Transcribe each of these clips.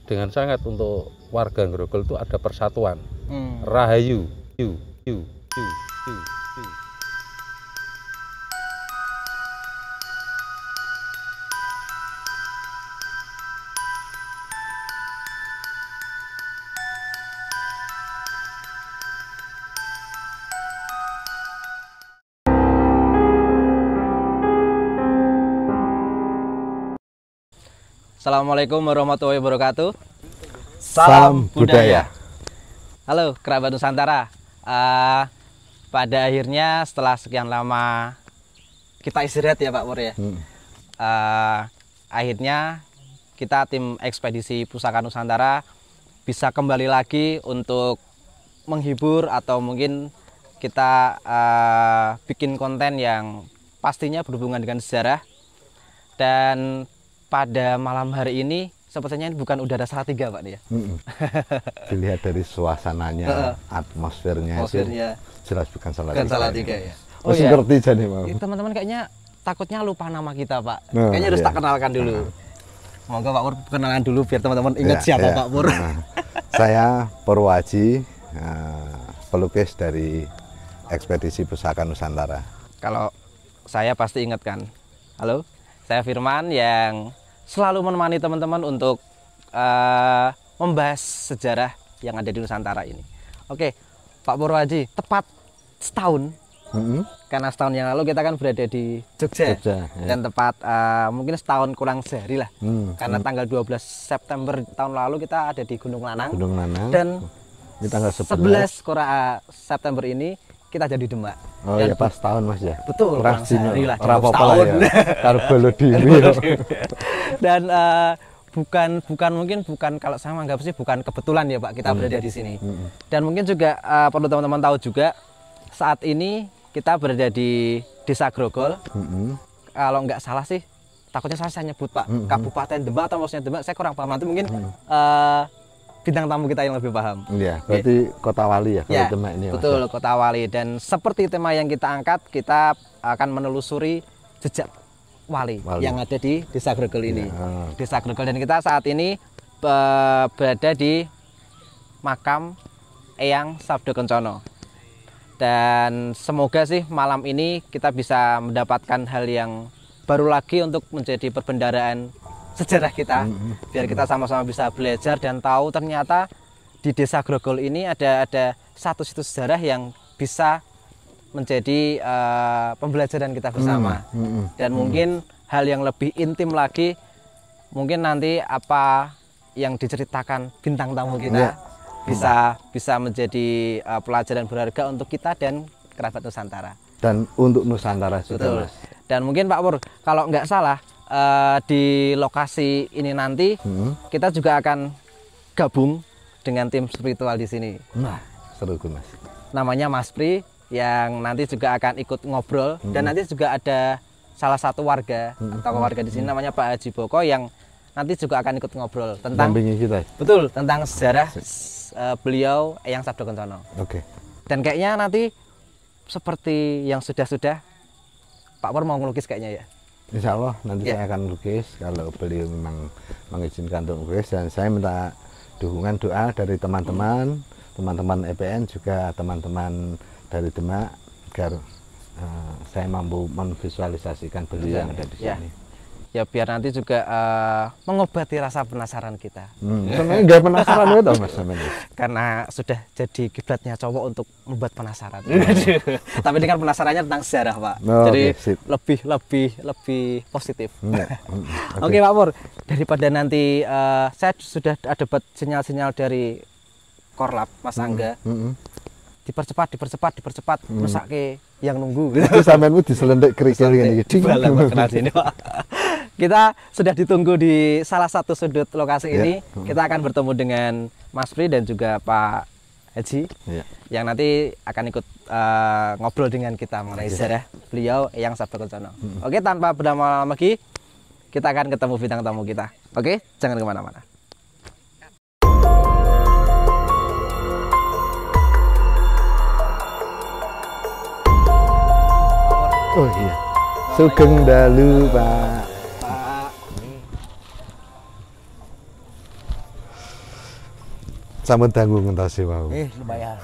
dengan sangat untuk warga Grogol itu ada persatuan. Rahayu. Yu. Assalamualaikum warahmatullahi wabarakatuh. Salam budaya. Halo kerabat Nusantara. Pada akhirnya setelah sekian lama kita istirahat ya Pak Pur ya. Akhirnya kita tim ekspedisi Pusaka Nusantara bisa kembali lagi untuk menghibur atau mungkin kita bikin konten yang pastinya berhubungan dengan sejarah. Dan pada malam hari ini sepertinya ini bukan udara Salatiga Pak nih ya. Dilihat dari suasananya, atmosfernya itu jelas bukan Salatiga ya. Oh iya. Ngerti jadi mau. Teman-teman kayaknya takutnya lupa nama kita Pak. Kayaknya harus tak kenalkan dulu. Semoga Pak Pur kenalan dulu biar teman-teman ingat siapa Pak Pur. Saya Purwaji, pelukis dari Ekspedisi Pusaka Nusantara. Kalau saya pasti ingat kan. Halo, saya Firman yang selalu menemani teman-teman untuk membahas sejarah yang ada di Nusantara ini. Oke, Pak Purwaji, tepat setahun, karena setahun yang lalu kita kan berada di Jogja ya. Dan tepat mungkin setahun kurang sehari lah, karena tanggal 12 September tahun lalu kita ada di Gunung Lanang. Dan di tanggal 11 September ini kita jadi Demak. Oh iya pas tahun Mas ya. Betul. Kurang sehari lah. Tahun. Karbolo dini. Dan bukan kalau saya menganggap sih bukan kebetulan ya Pak kita berada di sini. Dan mungkin juga perlu teman-teman tahu juga saat ini kita berada di Desa Grogol. Kalau nggak salah sih takutnya saya nyebut Pak Kabupaten Demak atau maksudnya Demak saya kurang paham. Nanti mungkin bintang tamu kita yang lebih paham. Iya, berarti Kota Wali ya kalau Demak ini. Betul, Kota Wali. Dan seperti tema yang kita angkat, kita akan menelusuri jejak wali yang ada di Desa Grogol ini. Desa Grogol, dan kita saat ini berada di makam Eyang Sabdo Kencono. Dan semoga sih malam ini kita bisa mendapatkan hal yang baru lagi untuk menjadi perbendaharaan sejarah kita, biar kita sama-sama bisa belajar dan tahu ternyata di Desa Grogol ini ada satu situs sejarah yang bisa menjadi pembelajaran kita bersama. Dan mungkin hal yang lebih intim lagi, mungkin nanti apa yang diceritakan bintang tamu kita bisa menjadi pelajaran berharga untuk kita dan kerabat Nusantara. Dan untuk Nusantara juga. Mas. Dan mungkin Pak Pur, kalau nggak salah di lokasi ini nanti kita juga akan gabung dengan tim spiritual di sini. Nah, seru Mas. Namanya Mas Pri yang nanti juga akan ikut ngobrol dan nanti juga ada salah satu warga atau warga di sini namanya Pak Haji Boko yang nanti juga akan ikut ngobrol tentang kita. Betul, tentang sejarah beliau Eyang Sabdo Kencono. Oke. Dan kayaknya nanti seperti yang sudah-sudah Pak Pur mau ngelukis kayaknya ya. Insya Allah nanti saya akan lukis kalau beliau memang mengizinkan untuk lukis, dan saya minta dukungan doa dari teman-teman EPN juga teman-teman dari Demak agar saya mampu memvisualisasikan beliau yang ada di sini. Ya biar nanti juga mengobati rasa penasaran kita. Sebenarnya nggak penasaran itu Mas. Karena sudah jadi kiblatnya cowok untuk membuat penasaran. Tapi ini kan penasarannya tentang sejarah Pak. Jadi lebih positif. Oke Pak Pur, daripada nanti saya sudah ada sinyal-sinyal dari Korlap Mas Angga. Dipercepat mesake yang nunggu. Itu sampeanmu diselendek kerikil ngene iki. Kita sudah ditunggu di salah satu sudut lokasi ini. Kita akan bertemu dengan Mas Pri dan juga Pak Haji yang nanti akan ikut ngobrol dengan kita mengenai sejarah beliau Eyang Sabdo Kencono. Oke, tanpa berlama-lama lagi kita akan ketemu bintang tamu kita. Oke, jangan kemana-mana. Oh iya, Sugeng dalu Pak. sampun dangu ngentosi wau. Lumayan.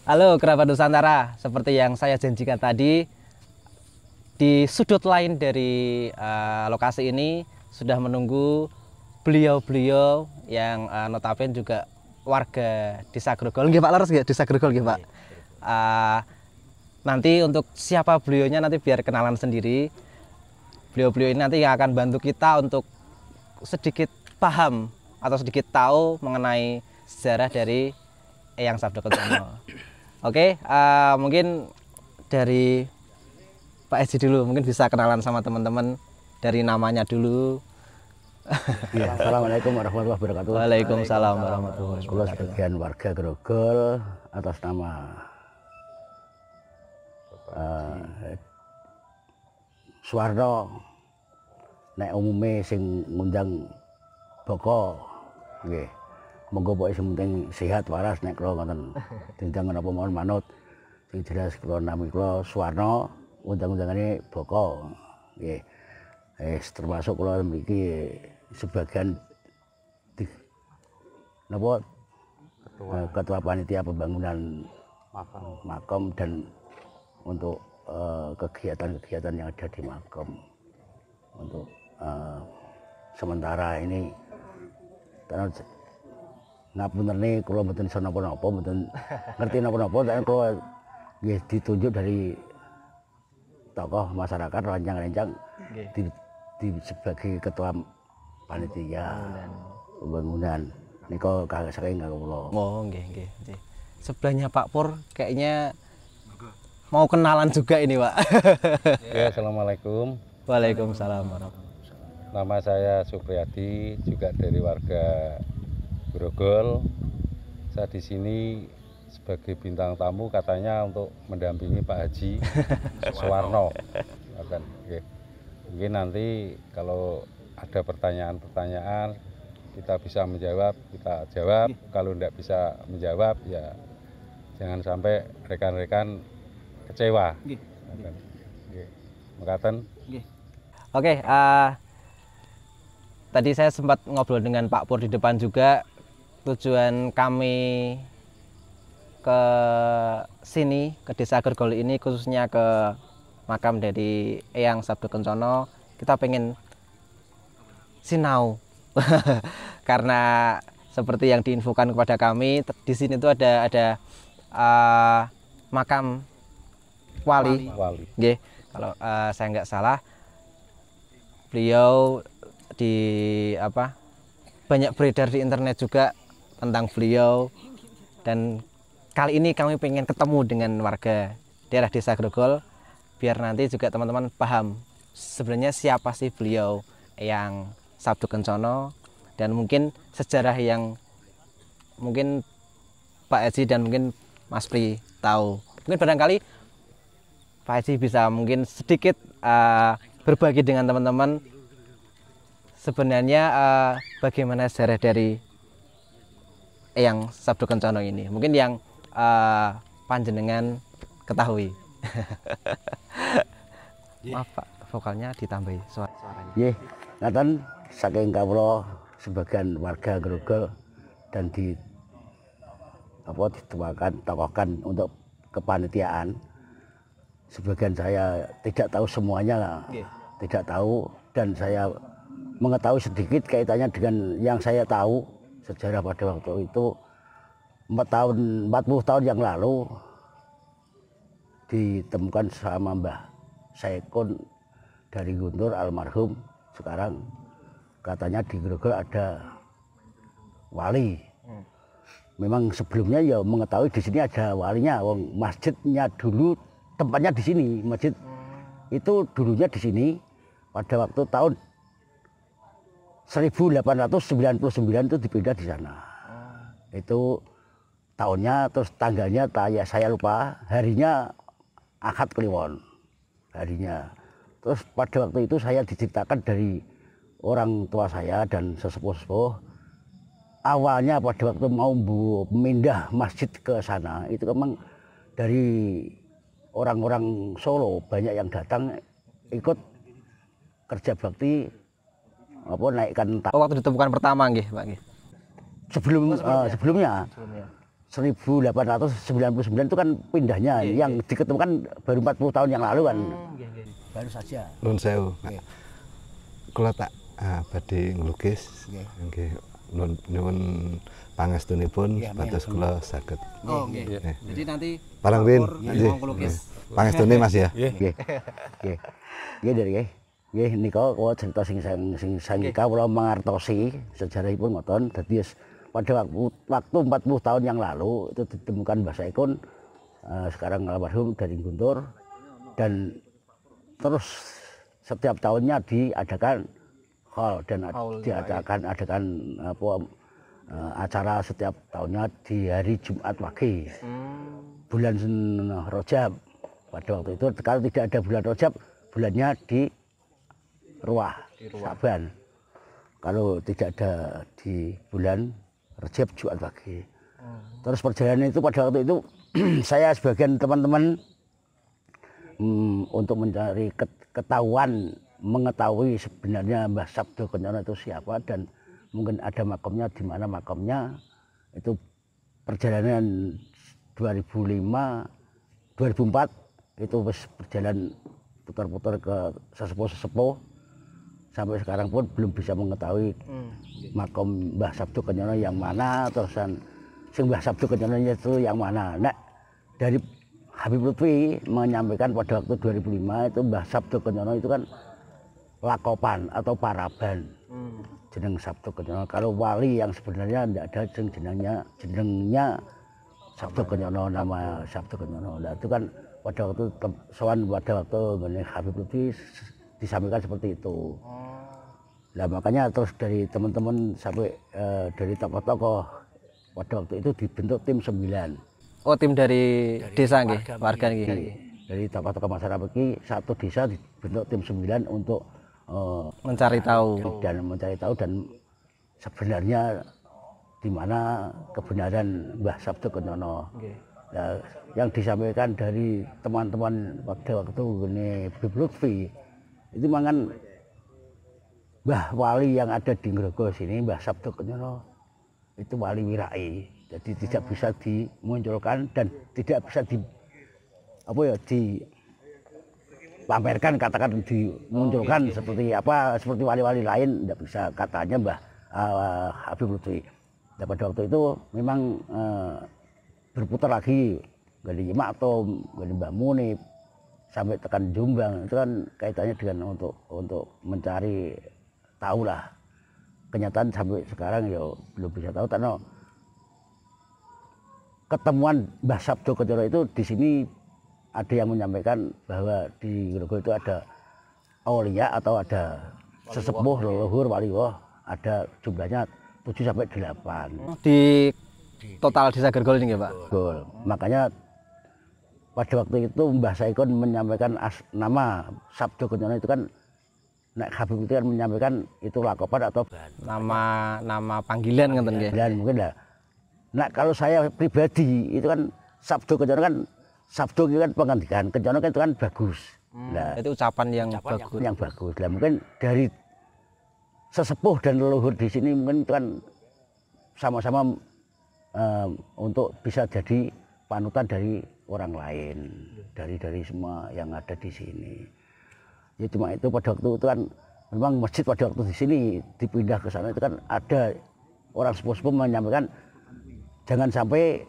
Halo kerabat Nusantara, seperti yang saya janjikan tadi, di sudut lain dari lokasi ini sudah menunggu beliau-beliau yang notabene juga warga Desa Grogol. Nggih Pak, leres nggih Desa Grogol nggih Pak. Nanti untuk siapa beliaunya nanti biar kenalan sendiri. Beliau-beliau ini nanti yang akan bantu kita untuk sedikit paham atau sedikit tahu mengenai sejarah dari Eyang Sabdo Kencono. Oke, mungkin dari Pak Edi dulu, mungkin bisa kenalan sama teman-teman dari namanya dulu. Ya, Assalamualaikum warahmatullahi wabarakatuh. Waalaikumsalam warahmatullahi Kula wabarakatuh. sebagian warga Grogol atas nama Suwarno, nek umume sing ngundang Boko, nggih. Monggo pokoke sing penting sehat waras nek kula ngoten. Dendang menapa mawon manut. Sing jelas kula nami kula Suwarno, undang-undangane Boko. Nggih. Termasuk kula mriki sebagian ketua panitia pembangunan makam dan untuk kegiatan-kegiatan yang ada di makam. Untuk sementara ini ngapunten nih kula mboten iso napa-napa, mboten ngerti napa-napa, tapi kula nggih ditunjuk dari tokoh masyarakat rancang-rancang sebagai ketua panitia pembangunan. Niko kagak saking kula. Oh, nggih. Sebelahnya Pak Pur kayaknya mau kenalan juga ini, Pak. Ya, assalamualaikum. Waalaikumsalam warahmatullahi wabarakatuh. Nama saya Supriyadi, juga dari warga Grogol. Saya di sini sebagai bintang tamu katanya untuk mendampingi Pak Haji Suwarno. Mungkin nanti kalau ada pertanyaan-pertanyaan kita bisa menjawab, kita jawab. Kalau tidak bisa menjawab, ya jangan sampai rekan-rekan kecewa. Mekaten. Oke, tadi saya sempat ngobrol dengan Pak Pur di depan juga. Tujuan kami ke sini, ke Desa Grogol ini, khususnya ke makam dari Eyang Sabdo Kencono, kita pengen sinau. Karena seperti yang diinfokan kepada kami, di sini tuh ada makam wali. Nggih, kalau saya nggak salah, beliau banyak beredar di internet juga tentang beliau, dan kali ini kami pengen ketemu dengan warga daerah Desa Grogol biar nanti juga teman-teman paham sebenarnya siapa sih beliau Eyang Sabdo Kencono, dan mungkin sejarah yang mungkin Pak Haji dan mungkin Mas Pri tahu. Mungkin barangkali Pak Haji bisa mungkin sedikit berbagi dengan teman-teman sebenarnya bagaimana sejarah dari Eyang Sabdo Kencono ini, mungkin yang panjenengan ketahui. Maaf Pak, vokalnya ditambahi suaranya. Nggih, ngaten saking kawula sebagian warga Grogol dan dituakan tokohkan untuk kepanitiaan. Sebagian saya tidak tahu semuanya, tidak tahu, dan saya mengetahui sedikit kaitannya dengan yang saya tahu sejarah pada waktu itu 40 tahun yang lalu ditemukan sama Mbah Saikun dari Guntur almarhum. Sekarang katanya di Grogol ada wali. Memang sebelumnya ya mengetahui di sini ada walinya. Wong masjidnya dulu tempatnya di sini. Masjid itu dulunya di sini pada waktu tahun 1899 itu dipindah di sana. Itu tahunnya, terus tanggalnya saya lupa, harinya Akad Kliwon harinya. Terus pada waktu itu saya diceritakan dari orang tua saya dan sesepuh-sepuh, awalnya pada waktu mau memindah masjid ke sana itu memang dari orang-orang Solo banyak yang datang ikut kerja bakti apa naikkan Oh, waktu ditemukan pertama nggih, Pak nggih. Sebelumnya 1899 itu kan pindahnya, yang diketemukan baru 40 tahun yang lalu kan. Baru saja. Nun sewu. Kula tak badhe nglukis. Nggih. Nun nyuwun pangestunipun batas kula saged. Oh, nggih. Jadi nanti Parang Win, nggih. pangestune Mas ya. Nggih. Nggih. Nggih dari nggih. Nggih nika kula cerita sing sanika kula mangertosi sejarahipun ngoten. Dadi pada waktu 40 tahun yang lalu itu ditemukan Mbah Saikun sekarang almarhum dari Guntur, dan terus setiap tahunnya diadakan hall dan diadakan acara setiap tahunnya di hari Jumat Wage bulan Rajab. Pada waktu itu kalau tidak ada bulan Rajab, bulannya di Ruah Saban. Kalau tidak ada di bulan Rajab, Jumat Wage. Terus perjalanan itu pada waktu itu saya sebagian teman-teman untuk mencari mengetahui sebenarnya Mbah Sabdo Kenyono itu siapa dan mungkin ada makamnya di mana makamnya. Itu perjalanan 2004 itu berjalan putar-putar ke sesepuh-sesepuh. Sampai sekarang pun belum bisa mengetahui makam Mbah Sabdo Kenyono yang mana, terusan sing Mbah Sabdo Kenyono itu yang mana. Nah, dari Habib Lutfi menyampaikan pada waktu 2005 itu Mbah Sabdo Kenyono itu kan lakopan atau paraban. Jeneng Sabdo Kenyono. Kalau wali yang sebenarnya tidak ada jenengnya Sabdo Kenyono, nama Sabdo Kenyono. Nah, itu kan pada waktu Habib Lutfi disampaikan seperti itu. Nah, makanya terus dari teman-teman sampai dari tokoh-tokoh pada waktu itu dibentuk tim 9. Oh, tim dari desa nggih, warga nggih. Dari tokoh-tokoh masyarakat ini satu desa dibentuk tim 9 untuk mencari tahu dan sebenarnya di mana kebenaran Mbah Sabdo Kenyono. Nah, yang disampaikan dari teman-teman pada waktu ini Habib Lutfi itu mangan Mbah Wali yang ada di Ngrogos ini, Mbah Sabdo Kenyono itu wali wirai, jadi tidak bisa dimunculkan dan tidak bisa dipamerkan, katakan dimunculkan seperti wali-wali lain, tidak bisa katanya Mbah Habib Lutfi. Dan pada waktu itu memang berputar lagi Gali Matom, Gali Mbah Munib sampai tekan Jombang, itu kan kaitannya dengan untuk mencari tahu lah. Kenyataan sampai sekarang ya belum bisa tahu, karena ketemuan Mbah Sabdo Kenyono itu di sini ada yang menyampaikan bahwa di Grogol itu ada aulia atau ada sesepuh leluhur waliwoh, ada jumlahnya 7 sampai 8. Di total desa Grogol ini ya, Pak. Betul. Makanya pada waktu itu Mbah Saikun menyampaikan nama Sabdo Kenyono itu kan Nek Habib itu kan menyampaikan itu lakopan atau nama panggilan ngeten nggih. Dan mungkin lah. Nah, kalau saya pribadi itu kan Sabdo Kenyono kan Sabdo itu kan pengantikan, Kenyono kan itu kan bagus. Nah, itu ucapan yang bagus. Yang bagus. Lah mungkin dari sesepuh dan leluhur di sini mungkin itu kan sama-sama untuk bisa jadi panutan dari orang lain, dari semua yang ada di sini. Ya cuma itu pada waktu itu kan memang masjid pada waktu di sini dipindah ke sana itu kan ada orang sepuh-sepuh menyampaikan jangan sampai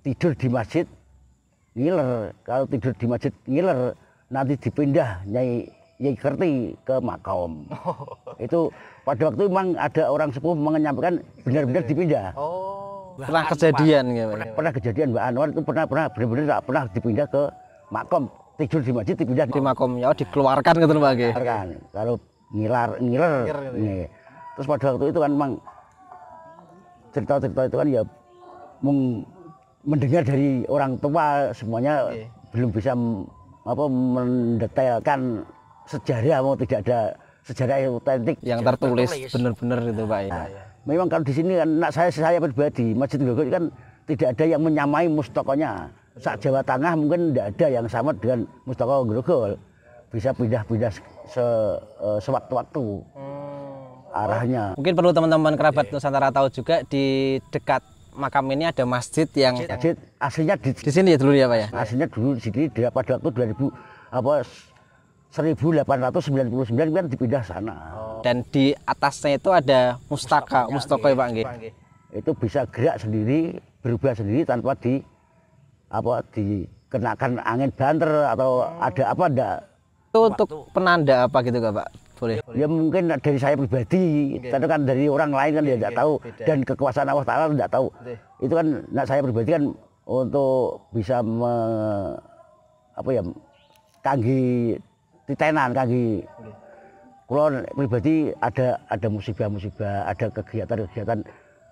tidur di masjid ngiler. Kalau tidur di masjid ngiler nanti dipindah Nyai Kerti ke makam. Itu pada waktu memang ada orang sepuh menyampaikan benar-benar dipindah. Pernah kejadian gitu. Pernah kejadian Mbak Anwar itu pernah benar-benar pernah dipindah ke makam. Tidur di masjid dipindah di makomnya, dikeluarkan gitu Pak nggih. Kalau ngiler. Terus pada waktu itu kan memang cerita-cerita itu kan ya mendengar dari orang tua semuanya belum bisa mendetailkan sejarah, mau tidak ada sejarah yang otentik yang tertulis benar-benar itu Pak ya. Memang kalau di sini kan saya pribadi Masjid Grogol kan tidak ada yang menyamai mustokonya. Sak Jawa Tengah mungkin tidak ada yang sama dengan Mustaka Grogol. Bisa pindah-pindah sewaktu-waktu arahnya. Mungkin perlu teman-teman kerabat Nusantara tahu juga di dekat makam ini ada masjid yang Masjid aslinya di sini ya dulu ya Pak ya. aslinya dulu di sini pada waktu 1899 kan dipindah sana. Dan di atasnya itu ada mustaka ya Pak nggih. Itu bisa gerak sendiri, berubah sendiri tanpa dikenakan angin banter atau ada apa enggak. Itu untuk penanda apa gitu Kak Pak? Boleh. Ya mungkin dari saya pribadi, tapi kan dari orang lain kan dia tidak tahu dan kekuasaan Allah Taala tidak tahu. Itu kan saya pribadi kan untuk bisa kangge titenan kangge kula pribadi ada musibah-musibah, ada kegiatan-kegiatan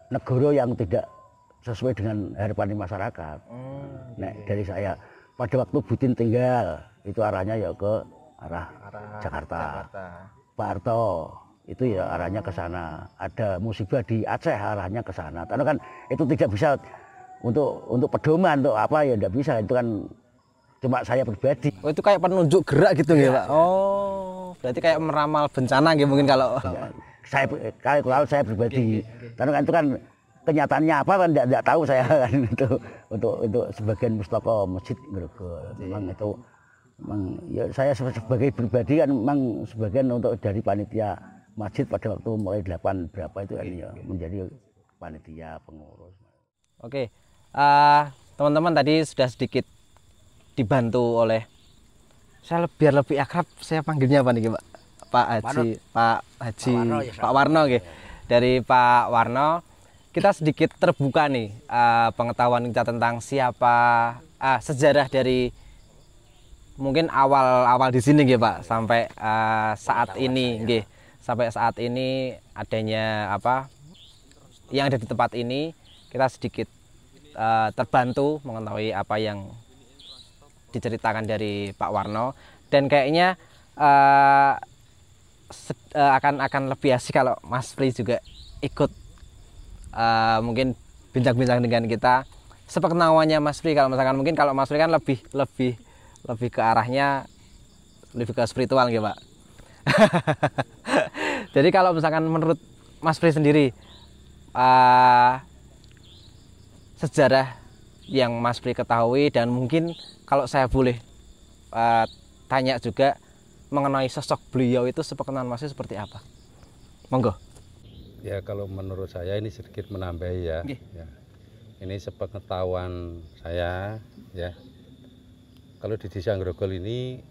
negara yang tidak sesuai dengan harapan masyarakat. Nah, dari saya pada waktu Butin tinggal itu arahnya ya ke arah Jakarta. Pak Harto itu ya arahnya ke sana. Ada musibah di Aceh arahnya ke sana. Karena kan itu tidak bisa untuk pedoman untuk apa ya tidak bisa, itu kan cuma saya pribadi. Oh, itu kayak penunjuk gerak gitu ya Pak. Oh, berarti kayak meramal bencana gitu mungkin kalau kalau saya pribadi. Karena kan itu kan kenyataannya apa kan tidak tahu saya kan itu untuk sebagian mustaka masjid Grogol. Memang itu ya saya sebagai pribadi kan memang sebagian untuk dari panitia masjid pada waktu mulai 8 berapa itu kan ya menjadi panitia pengurus. Oke, teman-teman tadi sudah sedikit dibantu oleh saya biar lebih akrab saya panggilnya apa nih Pak Haji, Pak Warno gitu. Dari Pak Warno kita sedikit terbuka nih pengetahuan kita tentang siapa sejarah dari mungkin awal di sini nggih Pak sampai saat ini nggih. Sampai saat ini adanya apa yang ada di tempat ini kita sedikit terbantu mengetahui apa yang diceritakan dari Pak Warno dan kayaknya akan lebih asik kalau Mas Pri juga ikut mungkin bincang-bincang dengan kita sepengetahuannya Mas Pri. Kalau misalkan mungkin kalau Mas Pri kan lebih ke arahnya lebih ke spiritual gitu Pak. Jadi kalau misalkan menurut Mas Pri sendiri sejarah yang Mas Pri ketahui dan mungkin kalau saya boleh tanya juga mengenai sosok beliau itu sepengetahuan Mas Pri seperti apa? Monggo. Ya kalau menurut saya ini sedikit menambahi ya. Ya. Ini sepengetahuan saya ya. Kalau di Desa Grogol ini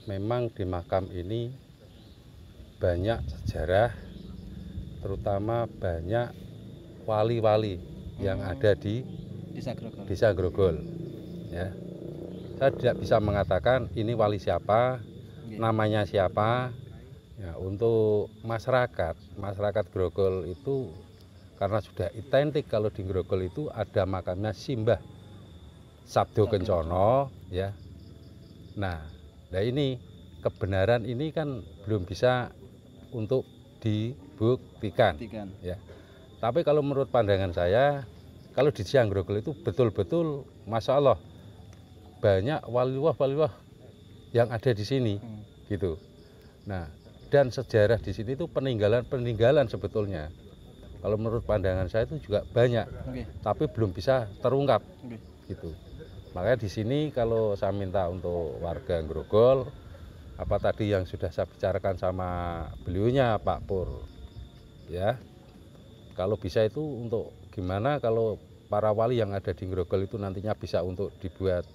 memang di makam ini banyak sejarah, terutama banyak wali-wali yang ada di Desa Grogol. Ya. Saya tidak bisa mengatakan ini wali siapa, namanya siapa. Ya, untuk masyarakat Grogol itu karena sudah identik kalau di Grogol itu ada makamnya Simbah Sabdo Kencono ya. Nah ini kebenaran ini kan belum bisa untuk dibuktikan ya. Tapi kalau menurut pandangan saya kalau di Desa Grogol itu betul-betul Masya Allah banyak wali-wali yang ada di sini gitu. Nah dan sejarah di sini itu peninggalan sebetulnya. Kalau menurut pandangan saya itu juga banyak, tapi belum bisa terungkap gitu. Makanya di sini kalau saya minta untuk warga Grogol, apa tadi yang sudah saya bicarakan sama beliaunya Pak Pur, ya. Kalau bisa itu untuk gimana kalau para wali yang ada di Grogol itu nantinya bisa untuk dibuat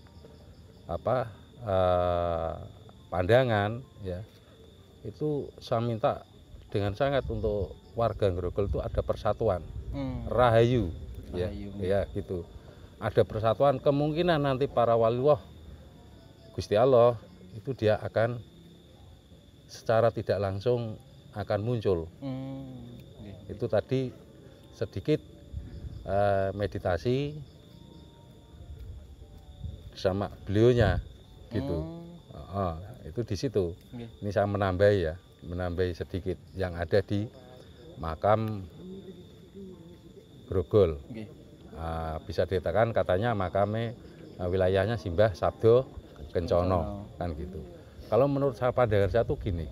apa pandangan, ya. Itu saya minta dengan sangat untuk warga Grogol itu ada persatuan, rahayu, ya gitu. Ada persatuan, kemungkinan nanti para waliwah Gusti Allah itu dia akan secara tidak langsung akan muncul. Itu tadi sedikit meditasi sama beliaunya gitu. Itu di situ. Ini saya menambahi sedikit yang ada di makam Grogol. Bisa dikatakan katanya makamnya wilayahnya Simbah Sabdo Kencono kan gitu. Kalau menurut saya pandangan saya tuh gini,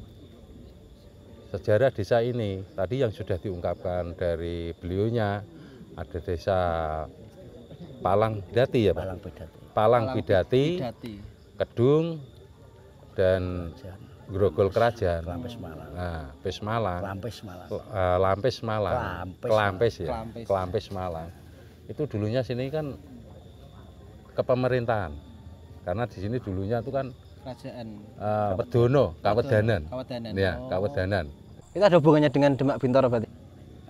sejarah desa ini tadi yang sudah diungkapkan dari beliaunya, ada desa Palang Bidati ya Pak? Palang Bidati, Kedung, dan Grogol Kerajaan. Nah, Lampis Malang, Kelampis Malang. Itu dulunya sini kan kepemerintahan, karena di sini dulunya itu kan Kerajaan Wedono, Kawedanan. Kawedanan. Ya, Kawedanan. Itu ada hubungannya dengan Demak Bintoro berarti?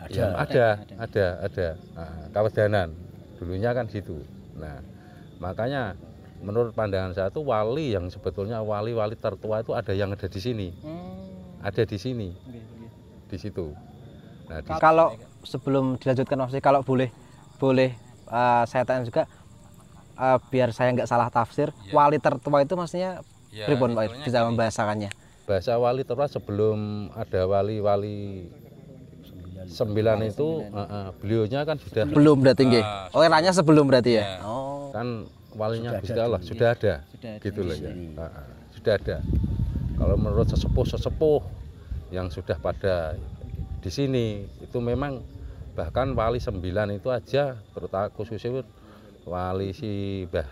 Ada. Nah, Kawedanan dulunya kan situ. Nah, makanya menurut pandangan saya itu wali yang sebetulnya wali-wali tertua itu ada yang ada di sini. Ada di sini. Di situ. Nah, kalau sebelum dilanjutkan Mas, kalau boleh saya tanya juga biar saya nggak salah tafsir, wali tertua itu maksudnya pripun Pak, bisa membahasakannya? Bahasa wali tertua sebelum ada wali-wali 9 itu beliaunya kan sudah belum berarti nggih. Oh, eranya sebelum berarti ya. Oh. Kan walinya Gusti Allah sudah ada. Gitu loh ya. Sudah ada. Kalau menurut sesepuh-sesepuh yang sudah pada di sini itu memang bahkan wali 9 itu aja, terutama khususnya wali si Mbah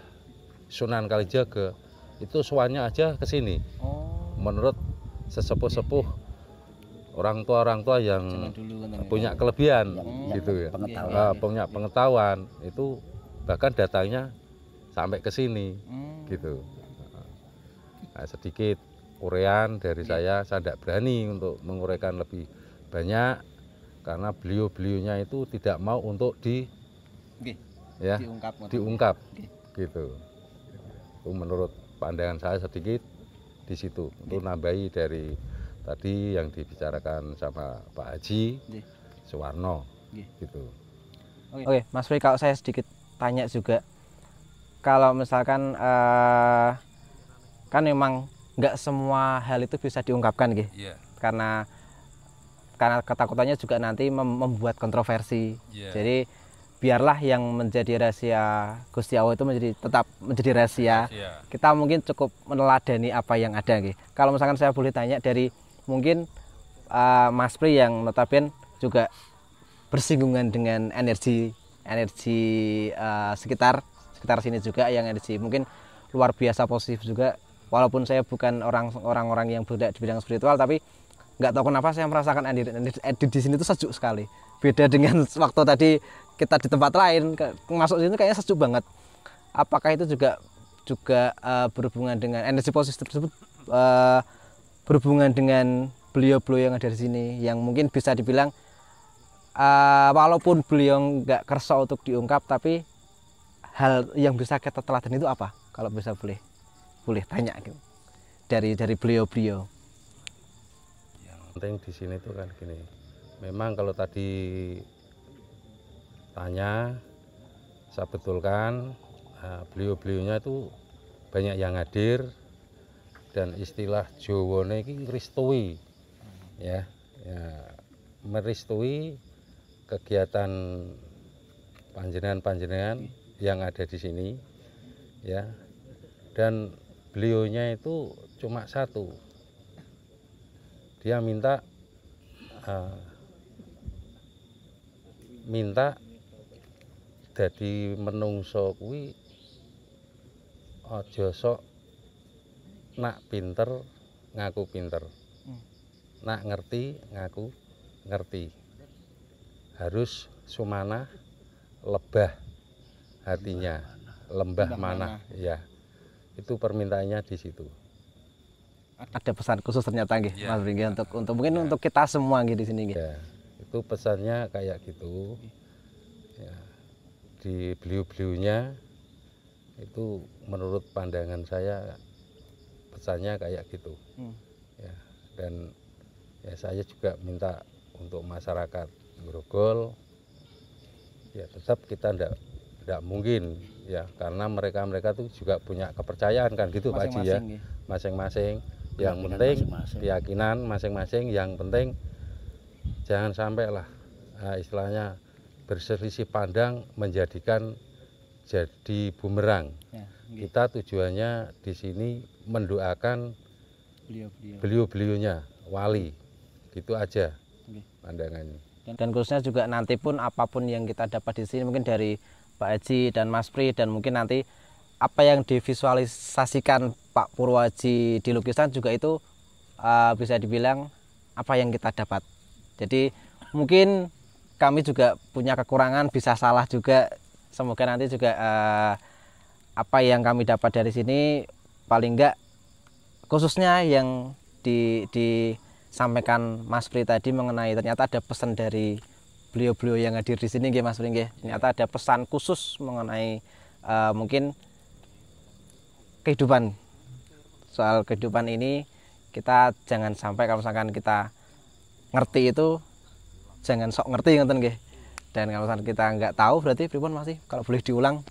Sunan Kalijaga itu soalnya aja ke sini. Menurut sesepuh-sepuh orang tua yang punya kelebihan gitu ya, punya pengetahuan itu bahkan datangnya sampai ke sini gitu. Nah, sedikit urean dari saya tidak berani untuk menguraikan lebih banyak karena beliau-beliaunya itu tidak mau untuk diungkap gitu. Itu menurut pandangan saya sedikit di situ untuk nambahi dari tadi yang dibicarakan sama Pak Haji Suwarno gitu. Oke, Mas Pri, kalau saya sedikit tanya juga, kalau misalkan kan memang nggak semua hal itu bisa diungkapkan gitu, karena ketakutannya juga nanti membuat kontroversi. Jadi biarlah yang menjadi rahasia Gusti Allah itu tetap menjadi rahasia. Kita mungkin cukup meneladani apa yang ada gitu. Kalau misalkan saya boleh tanya dari mungkin Mas Pri yang notabene juga bersinggungan dengan energi sekitar sini juga, yang energi mungkin luar biasa positif juga. Walaupun saya bukan orang-orang yang bergerak di bidang spiritual, tapi nggak tahu kenapa saya merasakan energi di sini itu sejuk sekali. Beda dengan waktu tadi kita di tempat lain, masuk sini kayaknya sejuk banget. Apakah itu juga berhubungan dengan energi positif tersebut, berhubungan dengan beliau-beliau yang ada di sini, yang mungkin bisa dibilang walaupun beliau nggak kersa untuk diungkap, tapi hal yang bisa kita teladan itu apa? Kalau bisa boleh tanya gitu dari beliau-beliau. Yang penting di sini tuh kan gini, memang kalau tadi tanya saya betulkan, beliau-beliaunya itu banyak yang hadir, dan istilah Jawane iki ngristui ya, meristui kegiatan panjenengan yang ada di sini ya. Dan beliaunya itu cuma satu, dia minta dadi menungso kuwi aja sok nak pinter ngaku pinter, nak ngerti ngaku ngerti, harus sumanah lebah hatinya, lembah manah ya. Itu permintaannya di situ. Ada pesan khusus ternyata nggih, Mas Bringgi, untuk mungkin untuk kita semua gitu di sini nggih. Ya, itu pesannya kayak gitu. Ya, di beliau-beliaunya itu menurut pandangan saya pesannya kayak gitu. Ya, dan ya saya juga minta untuk masyarakat Grogol ya tetap kita tidak mungkin ya, karena mereka tuh juga punya kepercayaan kan gitu Pak Haji ya, masing-masing. Yang penting keyakinan masing-masing, yang penting jangan sampai lah istilahnya berselisih pandang menjadikan jadi bumerang. Kita tujuannya di sini mendoakan beliau-beliaunya wali, gitu aja pandangannya. Dan khususnya juga nanti pun apapun yang kita dapat di sini mungkin dari Pak Haji dan Mas Pri, dan mungkin nanti apa yang divisualisasikan Pak Purwaji di lukisan juga itu bisa dibilang apa yang kita dapat. Jadi mungkin kami juga punya kekurangan, bisa salah juga. Semoga nanti juga apa yang kami dapat dari sini paling enggak khususnya yang disampaikan Mas Pri tadi mengenai ternyata ada pesan dari beliau-beliau yang hadir di sini nggih Mas Pri nggih. Ternyata ada pesan khusus mengenai mungkin kehidupan. Soal kehidupan ini kita jangan sampai kalau misalkan kita ngerti itu jangan sok ngerti ngoten nggih. Dan kalau misalkan kita nggak tahu berarti pripun masih kalau boleh diulang.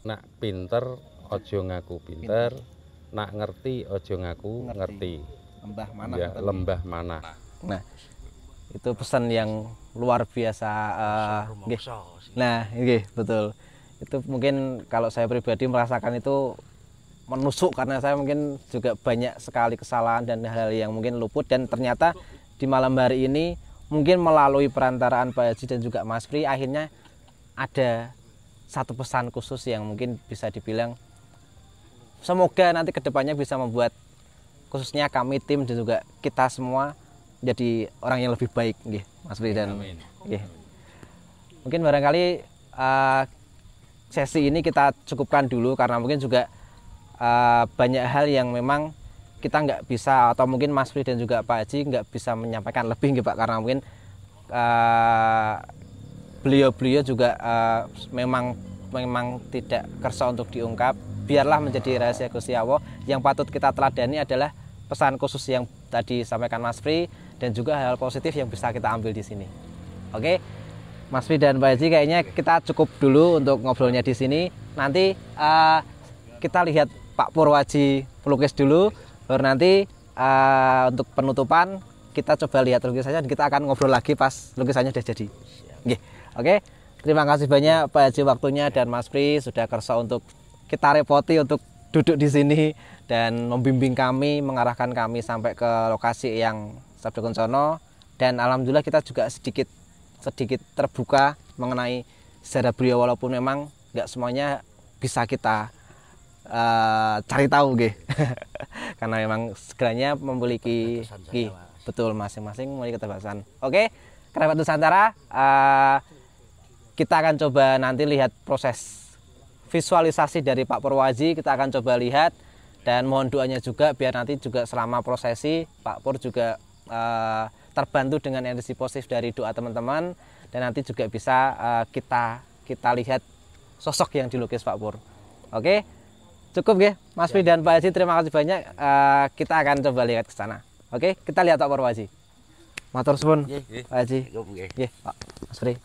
Nak pinter ojo ngaku pinter, nak ngerti ojo ngaku ngerti. Lembah mana? Ya, lembah mana. Nah, itu pesan yang luar biasa. Nggih. Nah, nggih, betul. Itu mungkin kalau saya pribadi merasakan itu menusuk karena saya mungkin juga banyak sekali kesalahan dan hal-hal yang mungkin luput, dan ternyata di malam hari ini mungkin melalui perantaraan Pak Haji dan juga Mas Pri akhirnya ada satu pesan khusus yang mungkin bisa dibilang semoga nanti kedepannya bisa membuat khususnya kami tim dan juga kita semua jadi orang yang lebih baik nggih Mas Pri dan nggih. Mungkin barangkali sesi ini kita cukupkan dulu karena mungkin juga banyak hal yang memang kita nggak bisa, atau mungkin Mas Pri dan juga Pak Haji nggak bisa menyampaikan lebih nggih Pak, karena mungkin beliau-beliau juga memang tidak kersa untuk diungkap. Biarlah menjadi rahasia Gusti Allah. Yang patut kita teladani adalah pesan khusus yang tadi disampaikan Mas Pri dan juga hal positif yang bisa kita ambil di sini. Oke, Mas Pri dan Pak Haji kayaknya kita cukup dulu untuk ngobrolnya di sini. Nanti kita lihat Pak Purwaji pelukis dulu. Baru nanti untuk penutupan kita coba lihat lukisannya dan kita akan ngobrol lagi pas lukisannya sudah jadi. Oke. Terima kasih banyak Pak Haji waktunya dan Mas Pri sudah kersa untuk kita repoti untuk duduk di sini dan membimbing kami, mengarahkan kami sampai ke lokasi yang Sabda Kencono, dan alhamdulillah kita juga sedikit terbuka mengenai sejarah beliau walaupun memang nggak semuanya bisa kita cari tahu nggih. Karena memang segalanya memiliki betul masing-masing memiliki keterbatasan. Oke, Kerabat Nusantara, kita akan coba nanti lihat proses visualisasi dari Pak Purwaji, kita akan coba lihat dan mohon doanya juga biar nanti juga selama prosesi Pak Pur juga terbantu dengan energi positif dari doa teman-teman, dan nanti juga bisa kita lihat sosok yang dilukis Pak Pur. Oke. Cukup ya, Mas Pri dan Pak Haji, terima kasih banyak. Kita akan coba lihat ke sana. Oke, kita lihat Pak Purwaji. Matur suwun, Pak Haji. Nggih, Pak Mas Pri.